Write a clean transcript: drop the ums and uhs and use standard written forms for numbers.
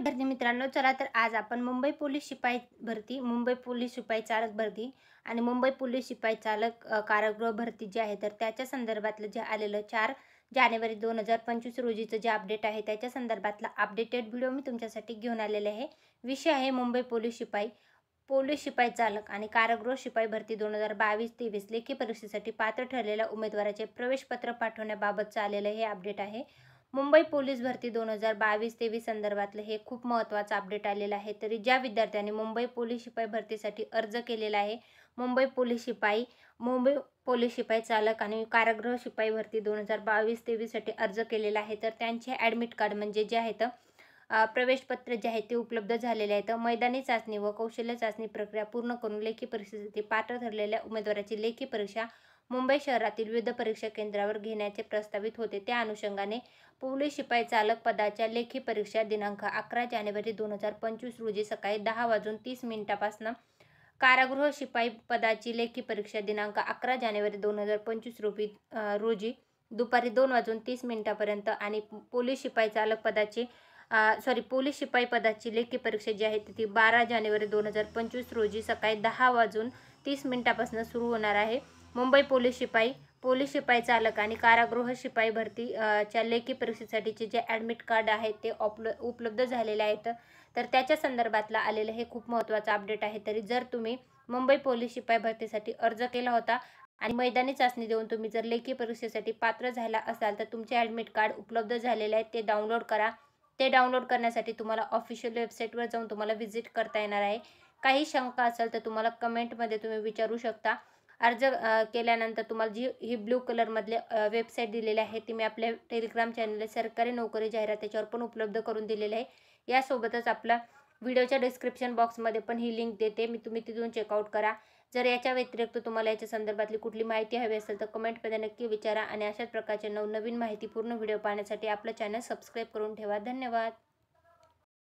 विद्यार्थी मित्रांनो, चला तर आज आपण मुंबई पोलीस शिपाई भरती, मुंबई पोलीस शिपाई चालक भरती आणि मुंबई पोलीस शिपाई चालक कारागृह भरती जे आहे तर त्याच्या संदर्भातलं जे आलेलं 4 जानेवारी 2025 रोजीचं जे अपडेट आहे त्याच्या संदर्भातला अपडेटेड व्हिडिओ मी तुमच्यासाठी घेऊन आलेले आहे. विषय आहे मुंबई पोलीस शिपाई, पोलीस शिपाई चालक आणि कारागृह शिपाई भरती 2022-23 लेखी परीक्षेसाठी पात्र ठरलेल्या उमेदवाराचे प्रवेशपत्र पाठवण्याबाबतचं आलेलं हे अपडेट आहे. मुंबई पोलीस भरती 2022-23 संदर्भातलं हे खूप महत्त्वाचं अपडेट आलेलं आहे. तरी ज्या विद्यार्थ्यांनी मुंबई पोलीस शिपाई भरतीसाठी अर्ज केलेला आहे, मुंबई पोलीस शिपाई चालक आणि कारागृह शिपाई भरती 2022-23 साठी अर्ज केलेला आहे, तर त्यांचे ॲडमिट कार्ड म्हणजे जे आहेत प्रवेशपत्र जे आहे ते उपलब्ध झालेले आहेत. मैदानी चाचणी व कौशल्य चाचणी प्रक्रिया पूर्ण करून लेखी परीक्षेसाठी पात्र ठरलेल्या उमेदवाराची लेखी परीक्षा मुंबई शहरातील विविध परीक्षा केंद्रावर घेण्याचे प्रस्तावित होते. त्या अनुषंगाने पोलीस शिपाई चालक पदाच्या लेखी परीक्षा दिनांक 11 जानेवारी 2025 रोजी सकाळी 10:30 कारागृह शिपाई पदाची लेखी परीक्षा दिनांक 11 जानेवारी 2025 रोजी दुपारी 2:30 पर्यंत आणि पोलीस शिपाई चालक पदाची पोलीस शिपाई पदाची लेखी परीक्षा जी आहे ती 12 जानेवारी 2025 रोजी सकाळी 10:30 सुरू होणार आहे. मुंबई पोलीस शिपाई चालक आणि कारागृह शिपाई भरती च्या लेखी परीक्षेसाठीचे जे ॲडमिट कार्ड आहे ते उपलब्ध झालेले आहेत. तर त्याच्या संदर्भातला आलेलं हे खूप महत्त्वाचं अपडेट आहे. तरी जर तुम्ही मुंबई पोलीस शिपाई भरतीसाठी अर्ज केला होता आणि मैदानी चाचणी देऊन तुम्ही जर लेखी परीक्षेसाठी पात्र झाला असाल तर तुमचे ॲडमिट कार्ड उपलब्ध झालेले आहेत, ते डाउनलोड करा. ते डाउनलोड करण्यासाठी तुम्हाला ऑफिशियल वेबसाईटवर जाऊन तुम्हाला व्हिजिट करता येणार आहे. काही शंका असेल तर तुम्हाला कमेंटमध्ये तुम्ही विचारू शकता. अर्ज केल्यानंतर तुम्हाला जी ही ब्लू कलरमधले वेबसाईट दिलेली आहे ती मी आपल्या टेलिग्राम चॅनल सरकारी नोकरी जाहिरात त्याच्यावर पण उपलब्ध करून दिलेली आहे. यासोबतच आपला व्हिडिओच्या डिस्क्रिप्शन बॉक्समध्ये पण ही लिंक देते, तुम्ही तिथून चेकआउट करा. जर याच्या व्यतिरिक्त तुम्हाला याच्या संदर्भातली कुठली माहिती हवी असेल तर कमेंटमध्ये नक्की विचारा आणि अशाच प्रकारचे नवनवीन माहितीपूर्ण व्हिडिओ पाहण्यासाठी आपलं चॅनल सबस्क्राईब करून ठेवा. धन्यवाद.